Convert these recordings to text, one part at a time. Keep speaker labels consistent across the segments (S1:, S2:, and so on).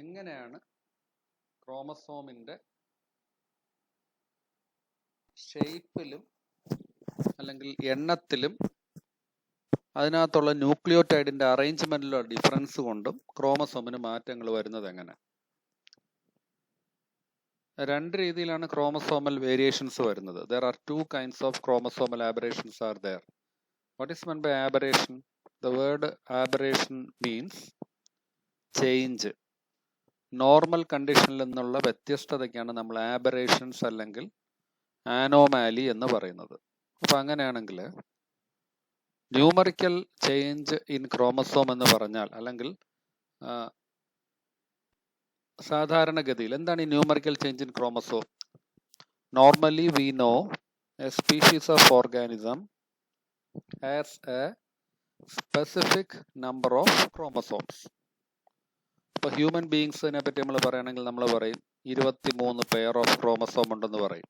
S1: എങ്ങനെയാണ് ക്രോമസോമിൻ്റെ ഷേപ്പിലും അല്ലെങ്കിൽ എണ്ണത്തിലും അതിനകത്തുള്ള ന്യൂക്ലിയോടൈഡിൻ്റെ അറേഞ്ച്മെൻറ്റിലുള്ള ഡിഫറൻസ് കൊണ്ടും ക്രോമസോമിന് മാറ്റങ്ങൾ വരുന്നത് എങ്ങനെ? രണ്ട് രീതിയിലാണ് ക്രോമസോമൽ വേരിയേഷൻസ് വരുന്നത്. There are two kinds of chromosomal aberrations are there. What is meant by aberration? The word aberration means change. Normal കണ്ടീഷനിൽ നിന്നുള്ള വ്യത്യസ്തതയ്ക്കാണ് നമ്മൾ ആബറേഷൻസ് അല്ലെങ്കിൽ ആനോമാലി എന്ന് പറയുന്നത്. അപ്പം അങ്ങനെയാണെങ്കിൽ ന്യൂമറിക്കൽ ചേഞ്ച് ഇൻ ക്രോമസോം എന്ന് പറഞ്ഞാൽ, അല്ലെങ്കിൽ സാധാരണഗതിയിൽ എന്താണ് ഈ numerical change in chromosome? Normally we know A species of organism has A specific number of chromosomes. ഇപ്പോൾ ഹ്യൂമൻ ബീയിങ്സിനെ പറ്റി നമ്മൾ പറയുകയാണെങ്കിൽ നമ്മൾ പറയും 23 പെയർ ഓഫ് ക്രോമസോം ഉണ്ടെന്ന് പറയും.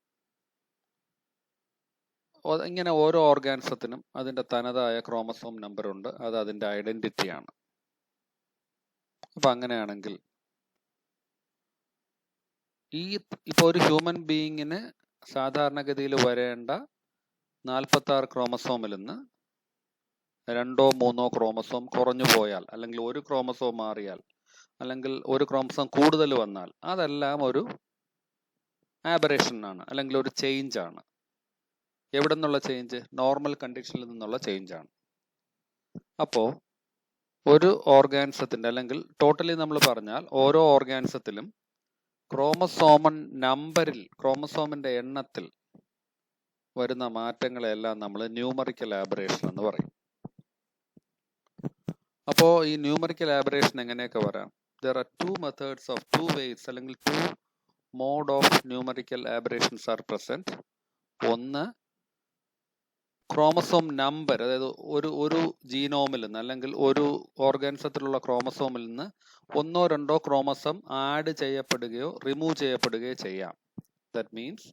S1: ഇങ്ങനെ ഓരോ ഓർഗാനിസത്തിനും അതിൻ്റെ തനതായ ക്രോമസോം നമ്പർ ഉണ്ട്, അത് അതിൻ്റെ ഐഡൻറ്റിറ്റിയാണ്. അപ്പം അങ്ങനെയാണെങ്കിൽ ഇപ്പോൾ ഒരു ഹ്യൂമൻ ബീയിങ്ങിന് സാധാരണഗതിയിൽ വരേണ്ട 46 ക്രോമസോമിൽ നിന്ന് 2 or 3 ക്രോമസോം കുറഞ്ഞു പോയാൽ, അല്ലെങ്കിൽ ഒരു ക്രോമസോം മാറിയാൽ, അല്ലെങ്കിൽ ഒരു ക്രോമസോം കൂടുതൽ വന്നാൽ അതെല്ലാം ഒരു ആബറേഷൻ ആണ്, അല്ലെങ്കിൽ ഒരു ചേഞ്ച് ആണ്. എവിടെ നിന്നുള്ള ചേഞ്ച്? നോർമൽ കണ്ടീഷനിൽ നിന്നുള്ള ചേഞ്ച് ആണ്. അപ്പോൾ ഒരു ഓർഗാനിസത്തിൻ്റെ, അല്ലെങ്കിൽ ടോട്ടലി നമ്മൾ പറഞ്ഞാൽ ഓരോ ഓർഗാനിസത്തിലും ക്രോമസോമൻ നമ്പറിൽ, ക്രോമസോമിൻ്റെ എണ്ണത്തിൽ വരുന്ന മാറ്റങ്ങളെല്ലാം നമ്മൾ ന്യൂമറിക്കൽ ആബറേഷൻ എന്ന് പറയും. അപ്പോൾ ഈ ന്യൂമറിക്കൽ ആബറേഷൻ എങ്ങനെയൊക്കെ വരാം? There are two methods of two ways, അല്ലെങ്കിൽ two mode of numerical aberrations are present. ഒന്ന്, ക്രോമസോം നമ്പർ, അതായത് ഒരു ജീനോമിൽ നിന്ന് അല്ലെങ്കിൽ ഒരു ഓർഗാനിസത്തിലുള്ള ക്രോമസോമിൽ നിന്ന് 1 or 2 ക്രോമസോം ആഡ് ചെയ്യപ്പെടുകയോ റിമൂവ് ചെയ്യപ്പെടുകയോ ചെയ്യാം. That means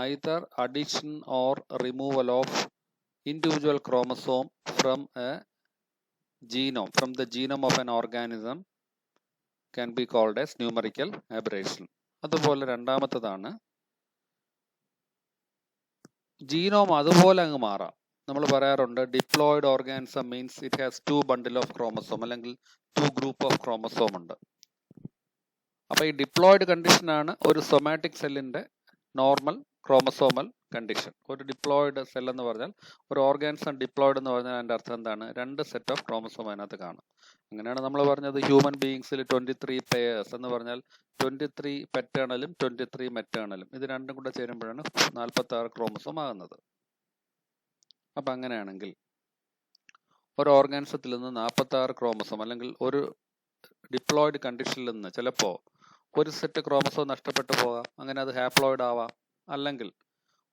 S1: either addition or removal of individual chromosome from a genome, from the genome of an organism can be called as numerical aberration. അതുപോലെ രണ്ടാമത്തതാണ് genome അതുപോലെ അങ്ങ് മാറാം. നമ്മൾ പറയാറുണ്ട് diploid organism means it has 2 bundle of chromosome, അല്ലെങ്കിൽ 2 group of chromosome ഉണ്ട്. അപ്പോൾ ഈ ഡിപ്ലോയിഡ് കണ്ടീഷനാണ് ഒരു സൊമാറ്റിക് സെല്ലിൻ്റെ നോർമൽ ക്രോമസോമൽ കണ്ടീഷൻ. ഒരു ഡിപ്ലോയിഡ് സെൽ എന്ന് പറഞ്ഞാൽ, ഒരു ഓർഗാനിസം ഡിപ്ലോയിഡ് എന്ന് പറഞ്ഞാൽ അതിൻ്റെ അർത്ഥം എന്താണ്? 2 സെറ്റ് ഓഫ് ക്രോമസോം അതിനകത്ത് കാണും. അങ്ങനെയാണ് നമ്മൾ പറഞ്ഞത് ഹ്യൂമൻ ബീയിങ്സിൽ 23 പെയേഴ്സ് എന്ന് പറഞ്ഞാൽ 23 പെറ്റേണലും 23 മെറ്റേണലും, ഇത് രണ്ടും കൂടെ ചേരുമ്പോഴാണ് 46 ക്രോമസോം ആകുന്നത്. അപ്പം അങ്ങനെയാണെങ്കിൽ ഒരു ഓർഗാനിസത്തിൽ നിന്ന് 46 ക്രോമസോം, അല്ലെങ്കിൽ ഒരു ഡിപ്ലോയിഡ് കണ്ടീഷനിൽ നിന്ന് ചിലപ്പോൾ ഒരു സെറ്റ് ക്രോമസോം നഷ്ടപ്പെട്ടു പോകാം, അങ്ങനെ അത് ഹാപ്ലോയിഡ് ആവാം. അല്ലെങ്കിൽ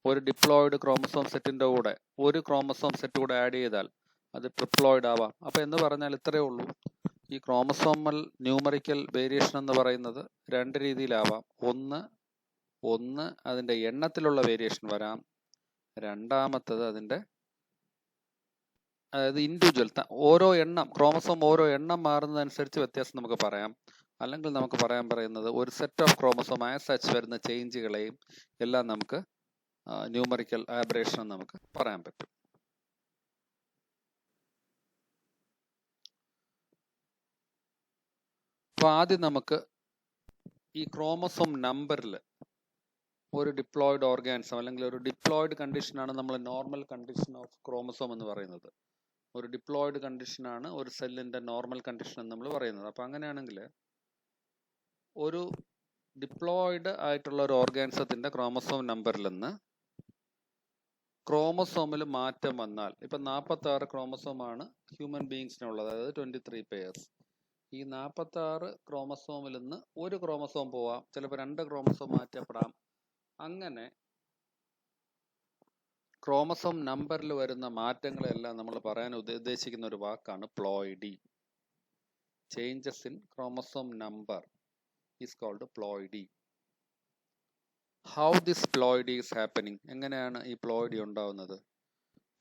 S1: ഒരു ഡിപ്ലോയിഡ് ക്രോമസോം സെറ്റിൻ്റെ കൂടെ ഒരു ക്രോമസോം സെറ്റ് കൂടെ ആഡ് ചെയ്താൽ അത് ട്രിപ്ലോയിഡ് ആവാം. അപ്പോൾ എന്ന് പറഞ്ഞാൽ ഇത്രയേ ഉള്ളൂ. ഈ ക്രോമസോമൽ ന്യൂമറിക്കൽ വേരിയേഷൻ എന്ന് പറയുന്നത് 2 രീതിയിലാവാം. ഒന്ന് അതിൻ്റെ എണ്ണത്തിലുള്ള വേരിയേഷൻ വരാം. രണ്ടാമത്തത് അതിൻ്റെ, അതായത് ഇൻഡിവിജ്വൽ ഓരോ എണ്ണം, ക്രോമസോം ഓരോ എണ്ണം മാറുന്നതനുസരിച്ച് വ്യത്യാസം നമുക്ക് പറയാം. അല്ലെങ്കിൽ നമുക്ക് പറയുന്നത് ഒരു set of chromosome as such വരുന്ന ചേഞ്ചുകളെയും എല്ലാം നമുക്ക് ന്യൂമറിക്കൽ ആബറേഷൻ എന്ന് നമുക്ക് പറയാൻ പറ്റും. അപ്പോൾ ആദ്യം നമുക്ക് ഈ ക്രോമസോം നമ്പറിൽ ഒരു ഡിപ്ലോയിഡ് ഓർഗാനിസം, അല്ലെങ്കിൽ ഒരു ഡിപ്ലോയിഡ് കണ്ടീഷനാണ് നമ്മൾ നോർമൽ കണ്ടീഷൻ ഓഫ് ക്രോമസോം എന്ന് പറയുന്നത്. ഒരു ഡിപ്ലോയിഡ് കണ്ടീഷനാണ് ഒരു സെല്ലിൻ്റെ നോർമൽ കണ്ടീഷൻ എന്ന് നമ്മൾ പറയുന്നത്. അപ്പോൾ അങ്ങനെയാണെങ്കിൽ ഒരു ഡിപ്ലോയിഡ് ആയിട്ടുള്ള ഒരു ഓർഗാനിസത്തിൻ്റെ ക്രോമസോം നമ്പറിൽ നിന്ന് ക്രോമസോമിൽ മാറ്റം വന്നാൽ, ഇപ്പം 46 ക്രോമസോമാണ് ഹ്യൂമൻ ബീയിങ്സിനുള്ളത്, അതായത് 23 പെയേഴ്സ്. ഈ 46 ക്രോമസോമിൽ നിന്ന് ഒരു ക്രോമസോം പോവാം, ചിലപ്പോൾ 2 ക്രോമസോം മാറ്റപ്പെടാം. അങ്ങനെ ക്രോമസോം നമ്പറിൽ വരുന്ന മാറ്റങ്ങളെല്ലാം നമ്മൾ പറയാൻ ഉദ്ദേശിക്കുന്ന ഒരു വാക്കാണ് ploidy. Changes in chromosome number is called ploidy. How this ploidy is happening? എങ്ങനെയാണ് ഈ പ്ലോയിഡി ഉണ്ടാവുന്നത്?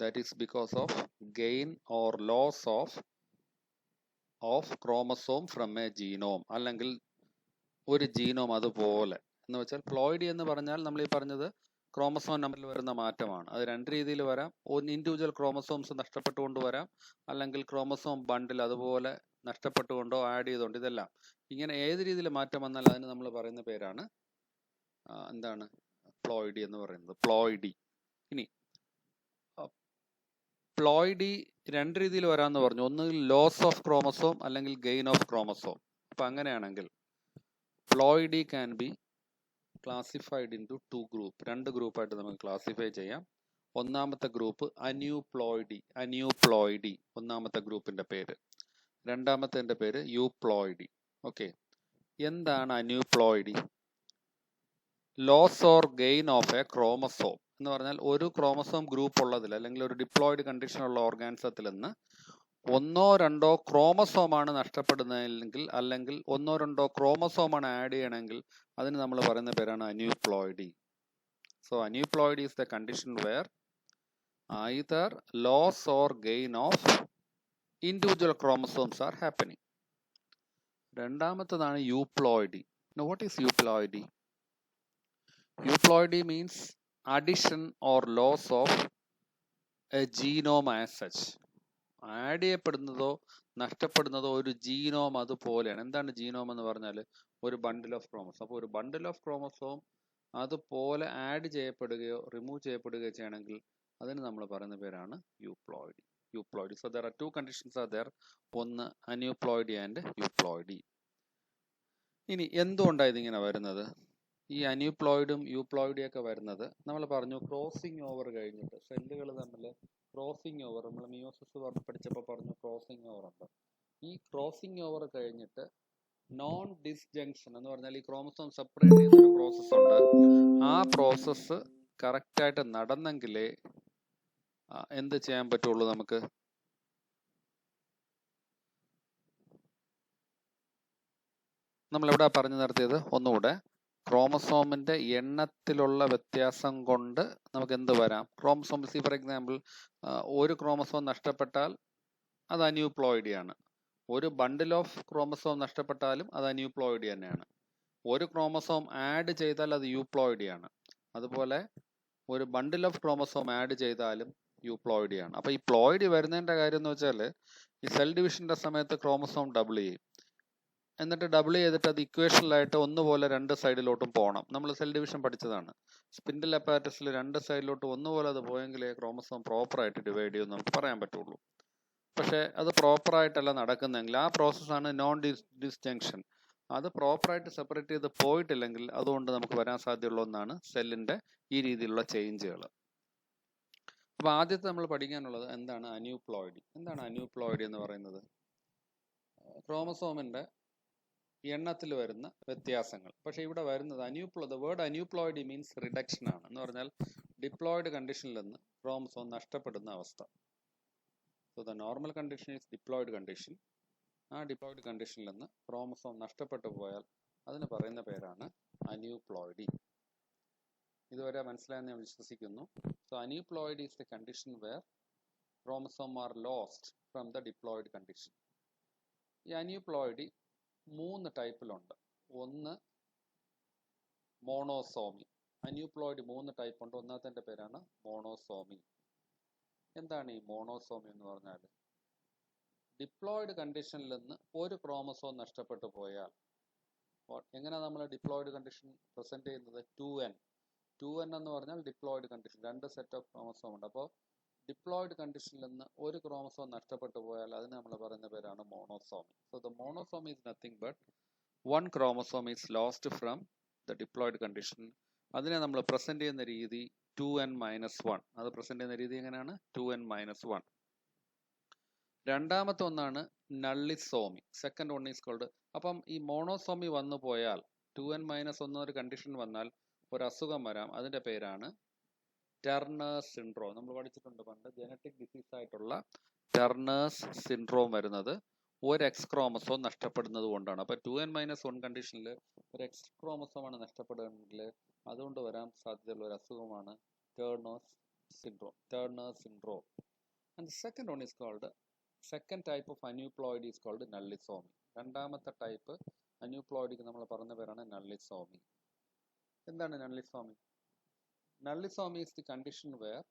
S1: That is because of gain or loss of chromosome from a genome, അല്ലെങ്കിൽ ഒരു ജീനോം അതുപോലെ എന്ന് വെച്ചാൽ പ്ലോയിഡി എന്ന് പറഞ്ഞാൽ നമ്മൾ ഈ പറഞ്ഞത് ക്രോമസോം നമ്പറിൽ വരുന്ന മാറ്റമാണ്. അത് രണ്ട് രീതിയിൽ വരാം. ഒന്ന് ഇൻഡിവിജ്വൽ ക്രോമസോംസ് നഷ്ടപ്പെട്ടുകൊണ്ട് വരാം, അല്ലെങ്കിൽ ക്രോമസോം ബണ്ടിൽ അതുപോലെ നഷ്ടപ്പെട്ടുകൊണ്ടോ ആഡ് ചെയ്തുകൊണ്ട്, ഇതെല്ലാം ഇങ്ങനെ ഏത് രീതിയിൽ മാറ്റം വന്നാൽ അതിന് നമ്മൾ പറയുന്ന പേരാണ് എന്താണ് പ്ലോയിഡി എന്ന് പറയുന്നത്. പ്ലോയിഡി. ഇനി പ്ലോയിഡി രണ്ട് രീതിയിൽ വരാമെന്ന് പറഞ്ഞു. ഒന്ന് ലോസ് ഓഫ് ക്രോമസോം അല്ലെങ്കിൽ ഗെയിൻ ഓഫ് ക്രോമസോം. അപ്പൊ അങ്ങനെയാണെങ്കിൽ ploidy can be classified into two group. രണ്ട് ഗ്രൂപ്പായിട്ട് നമുക്ക് ക്ലാസിഫൈ ചെയ്യാം. ഒന്നാമത്തെ ഗ്രൂപ്പ് അന്യൂപ്ലോയിഡി, ഒന്നാമത്തെ ഗ്രൂപ്പിന്റെ പേര്. രണ്ടാമത്തെ പേര് യൂപ്ലോയിഡി. ഓക്കെ, എന്താണ് aneuploidy? Loss or gain of a chromosome എന്ന് പറഞ്ഞാൽ ഒരു ക്രോമസോം ഗ്രൂപ്പ് ഉള്ളതിൽ അല്ലെങ്കിൽ ഒരു ഡിപ്ലോയിഡ് കണ്ടീഷൻ ഉള്ള ഓർഗാനിസത്തിൽ നിന്ന് ഒന്നോ രണ്ടോ ക്രോമസോമാണ് നഷ്ടപ്പെടുന്നതെങ്കിൽ, അല്ലെങ്കിൽ ഒന്നോ രണ്ടോ ക്രോമസോമാണ് ആഡ് ചെയ്യണമെങ്കിൽ അതിന് നമ്മൾ പറയുന്ന പേരാണ് aneuploidy. So aneuploidy is the condition where either loss or gain of individual chromosomes are happening. രണ്ടാമത്തേതാണ് euploidy. Now what is euploidy? Euploidy means addition or loss of a genome as such. Add ചെയ്യപ്പെടുന്നതോ നഷ്ടപ്പെടുന്നതോ ഒരു genome അതുപോലെയാണ്. എന്താണ് genome എന്ന് പറഞ്ഞാൽ ഒരു bundle of chromosome. അപ്പോൾ ഒരു ബണ്ടിൽ ഓഫ് ക്രോമസോം അതുപോലെ ആഡ് ചെയ്യപ്പെടുകയോ റിമൂവ് ചെയ്യപ്പെടുകയോ ചെയ്യണമെങ്കിൽ അതിന് നമ്മൾ പറയുന്ന പേരാണ് euploidy. Euploidy. So there are to conditions are there. ഒന്ന് അന്യൂപ്ലോയിഡി ആൻഡ് യൂപ്ലോയിഡി. ഇനി എന്തുകൊണ്ടാണ് ഇതിങ്ങനെ വരുന്നത്? ഈ അന്യൂപ്ലോയിഡും യൂപ്ലോയിഡിയൊക്കെ വരുന്നത് നമ്മൾ പറഞ്ഞു ക്രോസിംഗ് ഓവർ കഴിഞ്ഞിട്ട് സെല്ലുകൾ തമ്മിൽ ക്രോസിംഗ് ഓവർ, നമ്മൾ മിയോസിസ് പഠിച്ചപ്പോൾ പറഞ്ഞു ക്രോസിംഗ് ഓവർ ഉണ്ട്. ഈ ക്രോസിംഗ് ഓവർ കഴിഞ്ഞിട്ട് നോൺ ഡിസ്ജങ്ഷൻ എന്ന് പറഞ്ഞാൽ ഈ ക്രോമസോം സെപ്പറേറ്റ് ചെയ്യുന്ന ഒരു പ്രോസസ്സ് ഉണ്ട്. ആ പ്രോസസ്സ് കറക്റ്റായിട്ട് നടന്നെങ്കിലേ എന്ത് ചെയ്യാൻ പറ്റുള്ളൂ നമുക്ക്? നമ്മളെവിടെ പറഞ്ഞു നിർത്തിയത്? ഒന്നുകൂടെ, ക്രോമസോമിന്റെ എണ്ണത്തിലുള്ള വ്യത്യാസം കൊണ്ട് നമുക്ക് എന്ത് വരാം? ക്രോമസോം ഫോർ എക്സാമ്പിൾ ഒരു ക്രോമസോം നഷ്ടപ്പെട്ടാൽ അത് അന്യൂപ്ലോയിഡി ആണ്. ഒരു ബണ്ടിൽ ഓഫ് ക്രോമസോം നഷ്ടപ്പെട്ടാലും അത് അന്യൂപ്ലോയിഡി തന്നെയാണ്. ഒരു ക്രോമസോം ആഡ് ചെയ്താൽ അത് യൂപ്ലോയിഡി ആണ്. അതുപോലെ ഒരു ബണ്ടിൽ ഓഫ് ക്രോമസോം ആഡ് ചെയ്താലും യൂപ്ലോയിഡി ആണ്. അപ്പൊ ഈ പ്ലോയിഡി വരുന്നതിന്റെ കാര്യം എന്ന് വെച്ചാൽ ഈ സെൽ ഡിവിഷന്റെ സമയത്ത് ക്രോമസോം ഡബിൾ ചെയ്യും. എന്നിട്ട് ഡബിൾ ചെയ്തിട്ട് അത് ഇക്വേഷനിലായിട്ട് ഒന്നുപോലെ രണ്ട് സൈഡിലോട്ടും പോകണം. നമ്മൾ സെൽ ഡിവിഷൻ പഠിച്ചതാണ്. സ്പിൻഡിൽ അപ്പാരറ്റസിൽ രണ്ട് സൈഡിലോട്ടും ഒന്നുപോലെ അത് പോയെങ്കിലേ ക്രോമസോം പ്രോപ്പറായിട്ട് ഡിവൈഡ് ചെയ്യുമെന്ന് നമുക്ക് പറയാൻ പറ്റുള്ളൂ. പക്ഷേ അത് പ്രോപ്പറായിട്ടല്ല നടക്കുന്നെങ്കിൽ ആ പ്രോസസ്സാണ് നോൺ ഡിസ്ജങ്ഷൻ. അത് പ്രോപ്പറായിട്ട് സെപ്പറേറ്റ് ചെയ്ത് പോയിട്ടില്ലെങ്കിൽ അതുകൊണ്ട് നമുക്ക് വരാൻ സാധ്യതയുള്ള ഒന്നാണ് സെല്ലിന്റെ ഈ രീതിയിലുള്ള ചേഞ്ചുകൾ. അപ്പൊ ആദ്യത്തെ നമ്മൾ പഠിക്കാനുള്ളത് എന്താണ് അന്യൂപ്ലോയിഡി. എന്താണ് അന്യൂപ്ലോയിഡി എന്ന് പറയുന്നത്? ക്രോമസോമിന്റെ എണ്ണത്തിൽ വരുന്ന വ്യത്യാസങ്ങൾ. പക്ഷെ ഇവിടെ വരുന്നത് വേർഡ് അന്യൂപ്ലോയിഡി മീൻസ് റിഡക്ഷൻ ആണ്. എന്ന് പറഞ്ഞാൽ ഡിപ്ലോയിഡ് കണ്ടീഷനിൽ നിന്ന് ക്രോമസോം നഷ്ടപ്പെടുന്ന അവസ്ഥ. So the normal condition is diploid condition. ആ ഡിപ്ലോയിഡ് കണ്ടീഷനിൽ നിന്ന് ക്രോമസോം നഷ്ടപ്പെട്ടു പോയാൽ അതിന് പറയുന്ന പേരാണ് അന്യൂപ്ലോയിഡി. ഇതുവരെ മനസ്സിലായെന്ന് ഞാൻ വിശ്വസിക്കുന്നു. So aneuploidy is the condition where chromosome are lost from the diploid condition. ഈ അന്യൂപ്ലോയിഡി 3 ടൈപ്പിലുണ്ട്. ഒന്ന് മോണോസോമി. അന്യൂപ്ലോയിഡ് 3 ടൈപ്പ് ഉണ്ട്. ഒന്നാമത്തെ പേരാണ് മോണോസോമി. എന്താണ് ഈ മോണോസോമി എന്ന് പറഞ്ഞാൽ? ഡിപ്ലോയിഡ് കണ്ടീഷനിൽ നിന്ന് ഒരു ക്രോമസോം നഷ്ടപ്പെട്ടു പോയാൽ എങ്ങനെ നമ്മൾ ഡിപ്ലോയിഡ് കണ്ടീഷൻ പ്രസന്റ് ചെയ്യുന്നത്? 2n എന്ന് പറഞ്ഞാൽ diploid condition, 2 set of chromosome ഉണ്ട്. അപ്പോൾ ഡിപ്ലോയിഡ് കണ്ടീഷനിൽ നിന്ന് ഒരു ക്രോമസോം നഷ്ടപ്പെട്ടു പോയാൽ അതിന് നമ്മൾ പറയുന്ന പേരാണ് monosomy. So the monosomy is nothing but 1 chromosome is lost from the diploid condition. അതിനെ നമ്മൾ പ്രസന്റ് ചെയ്യുന്ന രീതി 2n-1. അത് പ്രസന്റ് ചെയ്യുന്ന രീതി എങ്ങനെയാണ്? 2n-1. രണ്ടാമത്തെ ഒന്നാണ് nullisomy. Second one is called. അപ്പം ഈ മോണോസോമി വന്നു പോയാൽ 2n-1 ഒരു കണ്ടീഷൻ വന്നാൽ ഒരു അസുഖം വരാം. അതിന്റെ പേരാണ് ടെർണേഴ്സ് സിൻഡ്രോം. നമ്മൾ പഠിച്ചിട്ടുണ്ട് പണ്ട്. ജനറ്റിക് ഡിസീസ് ആയിട്ടുള്ള ടെർണേഴ്സ് സിൻഡ്രോം വരുന്നത് ഒരു എക്സ് ക്രോമസോം നഷ്ടപ്പെടുന്നത് കൊണ്ടാണ്. അപ്പൊ 2n-1 കണ്ടീഷനിൽ ഒരു എക്സ് ക്രോമസോം ആണ് നഷ്ടപ്പെടുകയാണെങ്കിൽ അതുകൊണ്ട് വരാൻ സാധ്യതയുള്ള ഒരു അസുഖമാണ് Turner's syndrome. And second one is called, second type of aneuploid is called nullisomy. രണ്ടാമത്തെ ടൈപ്പ് അന്യൂപ്ലോയിഡിക്ക് നമ്മൾ പറഞ്ഞ പേരാണ് നള്ളിസോമി. എന്താണ് nullisomy? Nullisomy is the condition where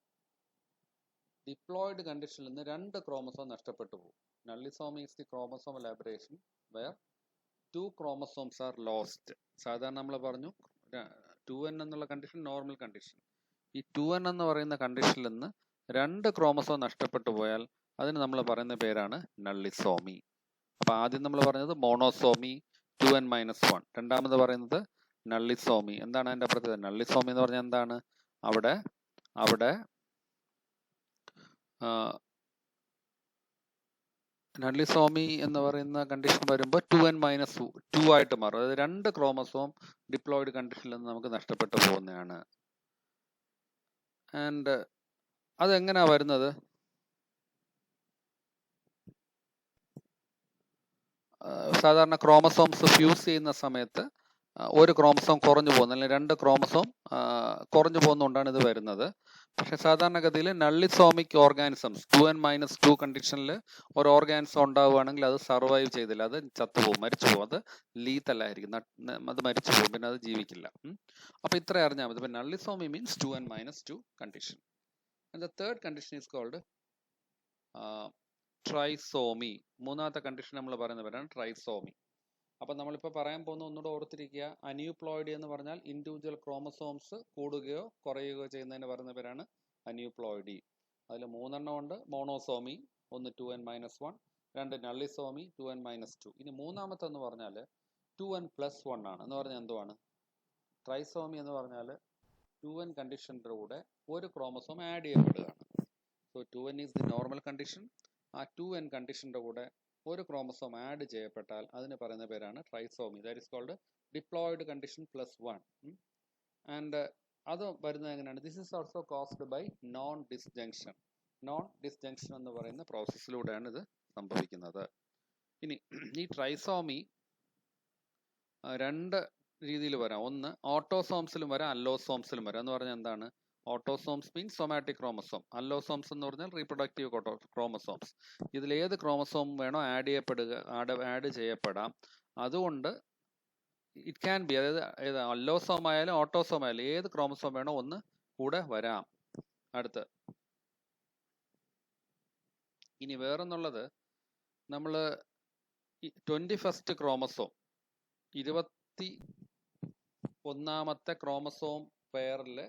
S1: diploid കണ്ടീഷനിൽ നിന്ന് 2 ക്രോമസോം നഷ്ടപ്പെട്ടു പോകും. നള്ളിസോമി is the chromosomal aberration where 2 chromosomes are lost. സാധാരണ നമ്മൾ പറഞ്ഞു 2n എന്നുള്ള കണ്ടീഷൻ നോർമൽ കണ്ടീഷൻ. ഈ 2n എന്ന് പറയുന്ന കണ്ടീഷനിൽ നിന്ന് 2 ക്രോമസോം നഷ്ടപ്പെട്ടു പോയാൽ അതിന് നമ്മൾ പറയുന്ന പേരാണ് നള്ളിസോമി. അപ്പൊ ആദ്യം നമ്മൾ പറഞ്ഞത് മോണോസോമി 2n-1, രണ്ടാമത് പറയുന്നത് നള്ളിസോമി. എന്താണ് അതിന്റെ പ്രത്യേകത? നള്ളിസോമി എന്ന് പറഞ്ഞാൽ എന്താണ്? അവിടെ നള്ളിസോമി എന്ന് പറയുന്ന കണ്ടീഷൻ വരുമ്പോൾ 2n-2 ആയിട്ട് മാറും. അതായത് 2 ക്രോമസോം ഡിപ്ലോയിഡ് കണ്ടീഷനിൽ നിന്ന് നമുക്ക് നഷ്ടപ്പെട്ടു പോകുന്നതാണ്. ആൻഡ് അതെങ്ങനെയാ വരുന്നത്? സാധാരണ ക്രോമസോംസ് ഫ്യൂസ് ചെയ്യുന്ന സമയത്ത് ഒരു ക്രോമസോം കുറഞ്ഞു പോകുന്നു, അല്ലെങ്കിൽ 2 ക്രോമസോം കുറഞ്ഞു പോകുന്നതുകൊണ്ടാണ് ഇത് വരുന്നത്. പക്ഷെ സാധാരണഗതിയിൽ നള്ളിസോമിക് ഓർഗാനിസംസ് 2n-2 കണ്ടീഷനിൽ ഒരു ഓർഗാനിസം ഉണ്ടാവുകയാണെങ്കിൽ അത് സർവൈവ് ചെയ്തില്ല, അത് ചത്തുപോകും, മരിച്ചു പോകും. അത് ലീത്തല്ലായിരിക്കും, അത് മരിച്ചു പോകും, പിന്നെ അത് ജീവിക്കില്ല. അപ്പൊ ഇത്ര അറിഞ്ഞാൽ മതി. Nullisomy means 2n-2 condition. And the third condition is called trisomy. മൂന്നാമത്തെ കണ്ടീഷൻ നമ്മൾ പറയുന്ന പേരാണ് ട്രൈസോമി. അപ്പൊ നമ്മളിപ്പോൾ പറയാൻ പോകുന്ന ഒന്നുകൂടെ ഓർത്തിരിക്കുക. അന്യൂപ്ലോയിഡി എന്ന് പറഞ്ഞാൽ ഇൻഡിവിജ്വൽ ക്രോമസോംസ് കൂടുകയോ കുറയുകയോ ചെയ്യുന്നതിന് പറയുന്ന പേരാണ് അന്യൂപ്ലോയിഡി. അതിൽ 3 എണ്ണം ഉണ്ട്. Monosomy 1 2n-1, 2 നള്ളിസോമി 2n-2. ഇനി മൂന്നാമത്തെ എന്ന് പറഞ്ഞാൽ 2n+1 ആണ്. എന്ന് പറഞ്ഞാൽ എന്തുവാണ്? ട്രൈസോമി എന്ന് പറഞ്ഞാൽ 2n കണ്ടീഷൻ്റെ കൂടെ ഒരു ക്രോമസോം ആഡ് ചെയ്യപ്പെടുകയാണ്. So 2n is the normal condition. ആ 2n കണ്ടീഷൻ്റെ കൂടെ ഒരു ക്രോമസോം ആഡ് ചെയ്യപ്പെട്ടാൽ അതിന് പറയുന്ന പേരാണ് trisomy. That is called diploid condition +1. And അത് വരുന്നത് എങ്ങനെയാണ്? This is also caused by non disjunction. Non disjunction എന്ന് പറയുന്ന പ്രോസസ്സിലൂടെയാണ് ഇത് സംഭവിക്കുന്നത്. ഇനി ഈ ട്രൈസോമി 2 രീതിയിൽ വരാം. ഒന്ന് ഓട്ടോസോംസിലും വരാം, അല്ലോസോംസിലും വരാം. എന്ന് പറഞ്ഞാൽ എന്താണ്? ഓട്ടോസോംസ് മീൻസ് സൊമാറ്റിക് ക്രോമസോം, അല്ലോസോംസ് എന്ന് പറഞ്ഞാൽ റീപ്രൊഡക്റ്റീവ് ക്രോമസോംസ്. ഇതിൽ ഏത് ക്രോമസോം വേണോ ആഡ് ചെയ്യപ്പെടാം. അതുകൊണ്ട് ഇറ്റ് ക്യാൻ ബി, അതായത് അല്ലോസോം ആയാലും ഓട്ടോസോം ആയാലും ഏത് ക്രോമസോം വേണോ ഒന്ന് കൂടെ വരാം. അടുത്ത് ഇനി വേറൊന്നുള്ളത്, നമ്മൾ 21st ക്രോമസോം 21ാമത്തെ ക്രോമസോം പെയറിൽ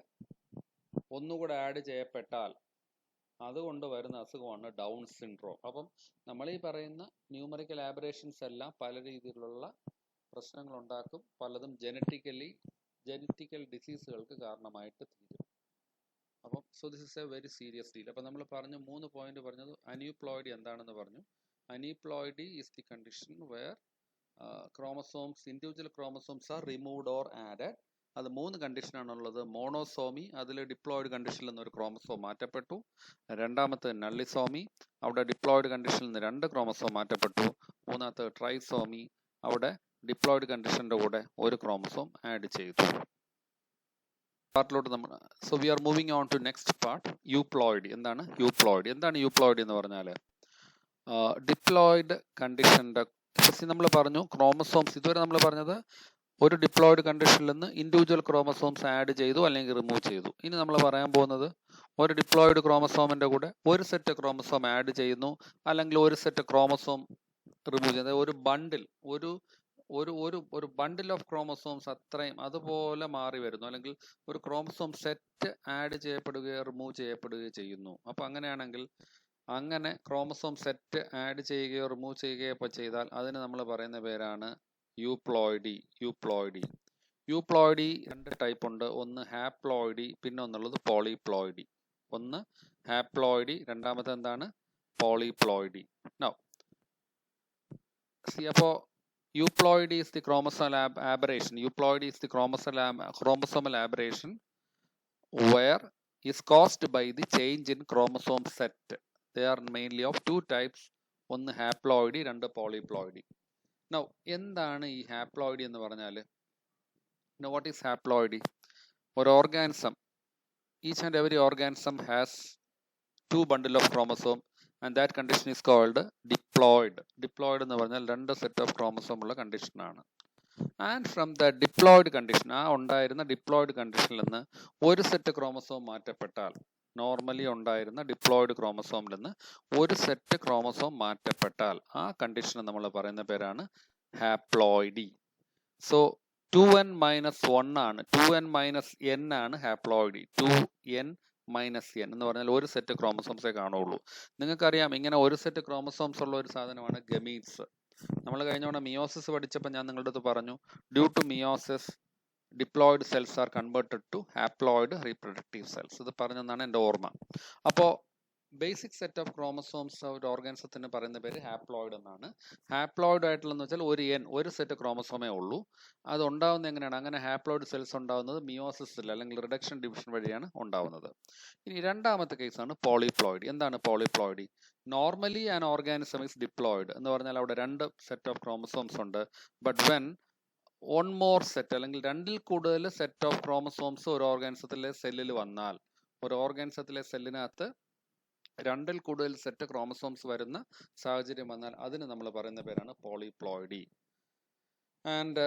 S1: ഒന്നുകൂടെ ആഡ് ചെയ്യപ്പെട്ടാൽ അതുകൊണ്ട് വരുന്ന അസുഖമാണ് ഡൗൺ സിൻഡ്രോം. അപ്പം നമ്മൾ ഈ പറയുന്ന ന്യൂമറിക്കൽ ആബറേഷൻസ് എല്ലാം പല രീതിയിലുള്ള പ്രശ്നങ്ങൾ ഉണ്ടാക്കും. പലതും ജനറ്റിക്കൽ ഡിസീസുകൾക്ക് കാരണമായിട്ട് തീരും. അപ്പം so this is a very serious deal. അപ്പം നമ്മൾ പറഞ്ഞ 3 പോയിന്റ് പറഞ്ഞത് അന്യൂപ്ലോയിഡി എന്താണെന്ന് പറഞ്ഞു. Aneuploidy is the condition where individual chromosomes are removed or added. അത് 3 കണ്ടീഷനാണുള്ളത്. മോണോസോമി, അതിൽ ഡിപ്ലോയിഡ് കണ്ടീഷനിൽ നിന്ന് ഒരു ക്രോമസോം മാറ്റപ്പെട്ടു. രണ്ടാമത്തെ നള്ളിസോമി, അവിടെ ഡിപ്ലോയിഡ് കണ്ടീഷനിൽ നിന്ന് 2 ക്രോമസോം മാറ്റപ്പെട്ടു. മൂന്നാമത്തെ ട്രൈസോമി, അവിടെ ഡിപ്ലോയിഡ് കണ്ടീഷന്റെ കൂടെ ഒരു ക്രോമസോം ആഡ് ചെയ്തു. പാർട്ടിലോട്ട് നമ്മൾ so we are moving on to next part, euploidy. എന്താണ് യൂപ്ലോയിഡി? എന്ന് പറഞ്ഞാൽ ഡിപ്ലോയിഡ് കണ്ടീഷന്റെ നമ്മൾ പറഞ്ഞു ക്രോമസോംസ്. ഇതുവരെ നമ്മൾ പറഞ്ഞത് ഒരു ഡിപ്ലോയിഡ് കണ്ടീഷനിൽ നിന്ന് ഇൻഡിവിജ്വൽ ക്രോമസോംസ് ആഡ് ചെയ്തു അല്ലെങ്കിൽ റിമൂവ് ചെയ്തു. ഇനി നമ്മൾ പറയാൻ പോകുന്നത് ഒരു ഡിപ്ലോയിഡ് ക്രോമസോമിന്റെ കൂടെ ഒരു സെറ്റ് ക്രോമസോം ആഡ് ചെയ്യുന്നു അല്ലെങ്കിൽ ഒരു സെറ്റ് ക്രോമസോം റിമൂവ് ചെയ്യുന്നത്. ഒരു ബണ്ടിൽ ഒരു ബണ്ടിൽ ഓഫ് ക്രോമസോംസ് അത്രയും അതുപോലെ മാറി വരുന്നു, അല്ലെങ്കിൽ ഒരു ക്രോമസോം സെറ്റ് ആഡ് ചെയ്യപ്പെടുകയോ റിമൂവ് ചെയ്യപ്പെടുകയോ ചെയ്യുന്നു. അപ്പൊ അങ്ങനെയാണെങ്കിൽ അങ്ങനെ ക്രോമസോം സെറ്റ് ആഡ് ചെയ്യുകയോ റിമൂവ് ചെയ്യുകയോ ചെയ്താൽ അതിന് നമ്മൾ പറയുന്ന പേരാണ് യൂപ്ലോയിഡി. യൂപ്ലോയിഡി 2 ടൈപ്പ് ഉണ്ട്. ഒന്ന് ഹാപ്ലോയിഡി, പിന്നെ ഒന്നുള്ളത് പോളിപ്ലോയിഡി. ഒന്ന് ഹാപ്ലോയിഡി, രണ്ടാമത്തെ എന്താണ്? പോളിപ്ലോയിഡി. നൗ അപ്പോൾ euploidy is the chromosomal aberration. Euploidy is the chromosomal aberration where is caused by the change in chromosome set. They are mainly of 2 types. ഒന്ന് ഹാപ്ലോയിഡി, 2 പോളിപ്ലോയിഡി. നൗ എന്താണ് ഈ ഹാപ്ലോയിഡി എന്ന് പറഞ്ഞാൽ? What is haploidy? ഒരു organism, each and every organism has 2 bundle of chromosome and that condition is called diploid. Diploid എന്ന് പറഞ്ഞാൽ 2 set of chromosome ഉള്ള കണ്ടീഷനാണ്. And from the diploid condition, ആ ഉണ്ടായിരുന്ന ഡിപ്ലോയിഡ് കണ്ടീഷനിൽ നിന്ന് ഒരു സെറ്റ് ക്രോമസോം മാറ്റപ്പെട്ടാൽ, നോർമലി ഉണ്ടായിരുന്ന ഡിപ്ലോയിഡ് ക്രോമസോമിൽ നിന്ന് ഒരു സെറ്റ് ക്രോമസോം മാറ്റപ്പെട്ടാൽ ആ കണ്ടീഷന് നമ്മൾ പറയുന്ന പേരാണ് ഹാപ്ലോയിഡി. സോ 2n-1 ആണ്, 2n-n ആണ് ഹാപ്ലോയിഡി. 2n - n എന്ന് പറഞ്ഞാൽ ഒരു സെറ്റ് ക്രോമസോംസേ കാണുള്ളൂ. നിങ്ങൾക്കറിയാം, ഇങ്ങനെ ഒരു സെറ്റ് ക്രോമസോംസ് ഉള്ള ഒരു സാധനമാണ് ഗമീറ്റ്സ്. നമ്മൾ കഴിഞ്ഞ തവണ മിയോസിസ് പഠിച്ചപ്പോൾ ഞാൻ നിങ്ങളുടെ അടുത്ത് പറഞ്ഞു, due to meiosis diploid cells are converted to haploid reproductive cells. ഇത് പറഞ്ഞെന്നാണ് എൻ്റെ ഓർമ്മ. അപ്പോൾ ബേസിക് സെറ്റ് ഓഫ് ക്രോമസോംസ് ഒരു ഓർഗാനിസത്തിന് പറയുന്ന പേര് ഹാപ്ലോയിഡ് എന്നാണ്. ഹാപ്ലോയിഡ് ആയിട്ടുള്ളതെന്ന് വെച്ചാൽ ഒരു സെറ്റ് ക്രോമസോമേ ഉള്ളൂ. അത് ഉണ്ടാവുന്നത് എങ്ങനെയാണ്? അങ്ങനെ ഹാപ്ലോയിഡ് സെൽസ് ഉണ്ടാവുന്നത് മിയോസിസിൽ അല്ലെങ്കിൽ റിഡക്ഷൻ ഡിവിഷൻ വഴിയാണ് ഉണ്ടാവുന്നത്. ഇനി രണ്ടാമത്തെ കേസാണ് പോളിപ്ലോയിഡ്. എന്താണ് polyploid? Normally an organism is diploid എന്ന് പറഞ്ഞാൽ അവിടെ രണ്ട് സെറ്റ് ഓഫ് ക്രോമസോംസ് ഉണ്ട്. But when one more set അല്ലെങ്കിൽ രണ്ടിൽ കൂടുതൽ സെറ്റ് ഓഫ് ക്രോമസോംസ് ഒരു ഓർഗാനിസത്തിലെ സെല്ലിൽ വന്നാൽ, ഒരു ഓർഗാനിസത്തിലെ സെല്ലിനകത്ത് രണ്ടിൽ കൂടുതൽ സെറ്റ് ക്രോമസോംസ് വരുന്ന സാഹചര്യം വന്നാൽ അതിന് നമ്മൾ പറയുന്ന പേരാണ് പോളിപ്ലോയിഡി. ആൻഡ്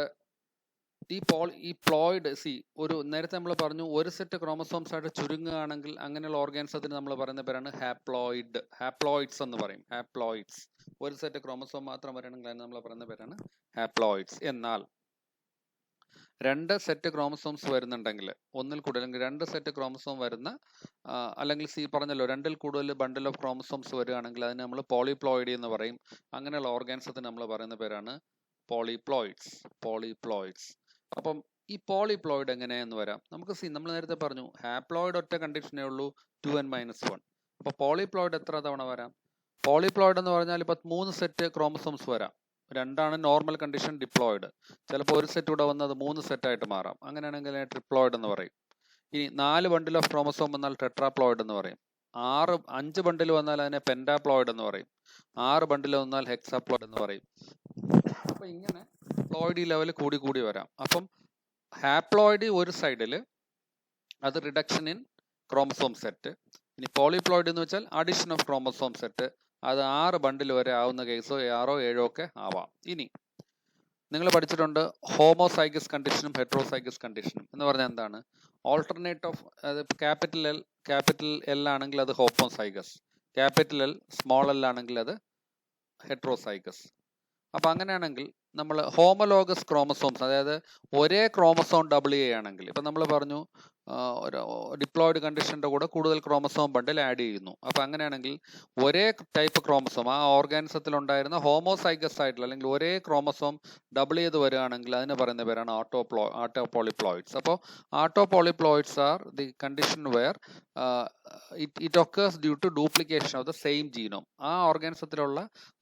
S1: ഈ പ്ലോയിഡ് ഒരു നേരത്തെ നമ്മൾ പറഞ്ഞു, ഒരു സെറ്റ് ക്രോമസോംസ് ആയിട്ട് ചുരുങ്ങുകയാണെങ്കിൽ അങ്ങനെയുള്ള ഓർഗാനിസത്തിന് നമ്മൾ പറയുന്ന പേരാണ് ഹാപ്ലോയിഡ്സ് എന്ന് പറയും. ഹാപ്ലോയിഡ്സ്, ഒരു സെറ്റ് ക്രോമസോം മാത്രം വരണമെങ്കിൽ അതിന് നമ്മൾ പറയുന്ന പേരാണ് ഹാപ്ലോയിഡ്സ്. എന്നാൽ രണ്ട് സെറ്റ് ക്രോമസോംസ് വരുന്നുണ്ടെങ്കിൽ, ഒന്നിൽ കൂടുതൽ അല്ലെങ്കിൽ രണ്ട് സെറ്റ് ക്രോമസോം വരുന്ന അല്ലെങ്കിൽ പറഞ്ഞല്ലോ രണ്ടിൽ കൂടുതൽ ബണ്ടിൽ ഓഫ് ക്രോമസോംസ് വരികയാണെങ്കിൽ അതിന് നമ്മൾ പോളിപ്ലോയിഡി എന്ന് പറയും. അങ്ങനെയുള്ള ഓർഗാനിസത്തിന് നമ്മൾ പറയുന്ന പേരാണ് പോളിപ്ലോയിഡ്സ്. അപ്പം ഈ പോളിപ്ലോയിഡ് എങ്ങനെയെന്ന് വരാം. നമുക്ക് നമ്മൾ നേരത്തെ പറഞ്ഞു ഹാപ്ലോയിഡ് ഒറ്റ കണ്ടീഷനേ ഉള്ളൂ, 2n-1. അപ്പോൾ പോളിപ്ലോയിഡ് എത്ര തവണ വരാം? പോളിപ്ലോയിഡ് എന്ന് പറഞ്ഞാൽ ഇപ്പം 3 സെറ്റ് ക്രോമസോംസ് വരാം. രണ്ടാണ് നോർമൽ കണ്ടീഷൻ ഡിപ്ലോയിഡ്. ചിലപ്പോൾ ഒരു സെറ്റ് കൂടെ വന്നത് 3 സെറ്റായിട്ട് മാറാം. അങ്ങനെയാണെങ്കിൽ ട്രിപ്ലോയിഡ് എന്ന് പറയും. ഇനി 4 ബണ്ടിൽ ഓഫ് ക്രോമസോം വന്നാൽ ടെട്രാപ്ലോയിഡ് എന്ന് പറയും. 5 ബണ്ടിൽ വന്നാൽ അതിനെ പെൻറ്റാപ്ലോയിഡ് എന്ന് പറയും. 6 ബണ്ടിൽ വന്നാൽ ഹെക്സാപ്ലോയിഡ് എന്ന് പറയും. അപ്പൊ ഇങ്ങനെ പ്ലോയിഡി ലെവൽ കൂടി വരാം. അപ്പം ഹാപ്ലോയിഡ് ഒരു സൈഡിൽ, അത് റിഡക്ഷൻ ഇൻ ക്രോമസോം സെറ്റ്. ഇനി പോളിപ്ലോയിഡ് എന്ന് വെച്ചാൽ അഡിഷൻ ഓഫ് ക്രോമസോം സെറ്റ്. അത് 6 ബണ്ടിൽ വരെ ആവുന്ന കേസോ 6 7 ഒക്കെ ആവാം. ഇനി നിങ്ങൾ പഠിച്ചിട്ടുണ്ട് ഹോമോസൈഗസ് കണ്ടീഷനും ഹെട്രോസൈഗസ് കണ്ടീഷനും. എന്ന് പറഞ്ഞാൽ എന്താണ്? ഓൾട്ടർനേറ്റ് ഓഫ്, അത് ക്യാപിറ്റൽ എൽ ആണെങ്കിൽ അത് homozygous, capital L small L ആണെങ്കിൽ അത് ഹെട്രോസൈഗസ്. അപ്പം അങ്ങനെയാണെങ്കിൽ നമ്മൾ ഹോമോലോഗസ് ക്രോമസോംസ്, അതായത് ഒരേ ക്രോമസോം ഡബിൾ ചെയ്യുകയാണെങ്കിൽ, ഇപ്പം നമ്മൾ പറഞ്ഞു ഒരു ഡിപ്ലോയിഡ് കണ്ടീഷൻ്റെ കൂടെ കൂടുതൽ ക്രോമസോം ബണ്ടിൽ ആഡ് ചെയ്യുന്നു. അപ്പം അങ്ങനെയാണെങ്കിൽ ഒരേ ടൈപ്പ് ക്രോമസോം ആ ഓർഗാനിസത്തിൽ ഉണ്ടായിരുന്ന ഹോമോസൈഗസ് ആയിട്ടുള്ള അല്ലെങ്കിൽ ഒരേ ക്രോമസോം ഡബിൾ ചെയ്ത് വരികയാണെങ്കിൽ അതിന് പറയുന്ന പേരാണ് ആട്ടോപോളിപ്ലോയിഡ്സ്. അപ്പോൾ autopolyploids are the condition where it occurs due to duplication of the same genome. ആ ഓർഗാനിസത്തിലുള്ള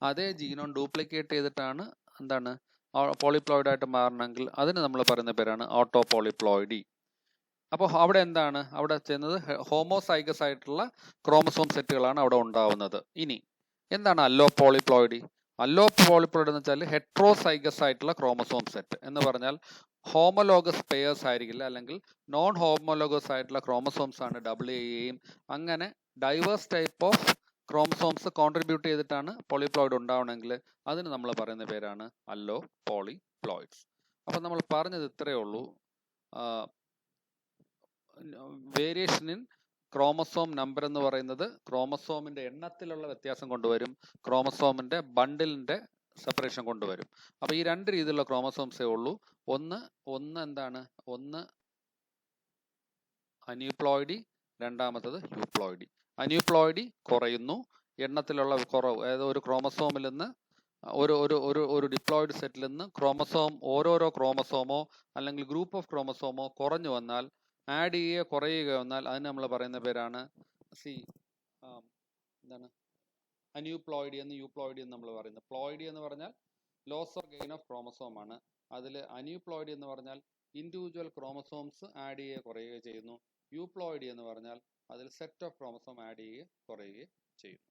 S1: അതേ ജീനോം ഡ്യൂപ്ലിക്കേറ്റ് ചെയ്തിട്ടാണ് എന്താണ് പോളിപ്ലോയിഡ് ആയിട്ട് മാറണമെങ്കിൽ അതിന് നമ്മൾ പറയുന്ന പേരാണ് ഓട്ടോപോളിപ്ലോയിഡി. അപ്പോൾ അവിടെ എന്താണ് അവിടെ ചെയ്യുന്നത്? ഹോമോസൈഗസ് ആയിട്ടുള്ള ക്രോമസോം സെറ്റുകളാണ് അവിടെ ഉണ്ടാവുന്നത്. ഇനി എന്താണ് അല്ലോപോളിപ്ലോയിഡി? അല്ലോപോളിപ്ലോയിഡ് എന്ന് വെച്ചാൽ ഹെട്രോസൈഗസ് ആയിട്ടുള്ള ക്രോമസോം സെറ്റ് എന്ന് പറഞ്ഞാൽ ഹോമോലോഗസ് പെയേഴ്സ് ആയിരിക്കില്ല, അല്ലെങ്കിൽ നോൺ ഹോമോലോഗസ് ആയിട്ടുള്ള ക്രോമസോംസ് ആണ് ഡബിൾ ചെയ്യുകയും അങ്ങനെ diverse type of chromosomes contribute ചെയ്തിട്ടാണ് പോളിപ്ലോയിഡ് ഉണ്ടാവണമെങ്കിൽ അതിന് നമ്മൾ പറയുന്ന പേരാണ് അല്ലോപോളിപ്ലോയിഡ്സ്. അപ്പം നമ്മൾ പറഞ്ഞത് ഇത്രയേ ഉള്ളൂ. വേരിയേഷൻ ഇൻ ക്രോമസോം നമ്പർ എന്ന് പറയുന്നത് ക്രോമസോമിന്റെ എണ്ണത്തിലുള്ള വ്യത്യാസം കൊണ്ടുവരും, ക്രോമസോമിന്റെ ബണ്ടിലിന്റെ സെപ്പറേഷൻ കൊണ്ടുവരും. അപ്പൊ ഈ രണ്ട് രീതിയിലുള്ള ക്രോമസോംസേ ഉള്ളൂ. ഒന്ന് എന്താണ്? ഒന്ന് അന്യൂപ്ലോയിഡി, രണ്ടാമത്തത് യൂപ്ലോയിഡി. അന്യൂപ്ലോയിഡി കുറയുന്നു, എണ്ണത്തിലുള്ള കുറവ്. അതായത് ഒരു ക്രോമസോമിൽ നിന്ന് ഒരു ഡിപ്ലോയിഡ് സെറ്റിൽ നിന്ന് ഓരോരോ ക്രോമസോമോ അല്ലെങ്കിൽ ഗ്രൂപ്പ് ഓഫ് ക്രോമസോമോ കുറഞ്ഞു വന്നാൽ, ആഡ് ചെയ്യുകയോ കുറയുകയോ വന്നാൽ അതിന് നമ്മൾ പറയുന്ന പേരാണ് എന്താണ്? അന്യൂപ്ലോയിഡി എന്ന് യൂപ്ലോയിഡി എന്ന് നമ്മൾ പറയുന്നത്. പ്ലോയിഡി എന്ന് പറഞ്ഞാൽ loss or gain of chromosome ആണ്. അതിൽ അന്യൂപ്ലോയിഡി എന്ന് പറഞ്ഞാൽ ഇൻഡിവിജ്വൽ ക്രോമസോംസ് ആഡ് ചെയ്യുകയോ കുറയുകയോ ചെയ്യുന്നു. യൂപ്ലോയിഡി എന്ന് പറഞ്ഞാൽ അതിൽ സെറ്റ് ഓഫ് ക്രോമസോം ആഡ് ചെയ്യുകയോ കുറയുകയോ ചെയ്യുന്നു.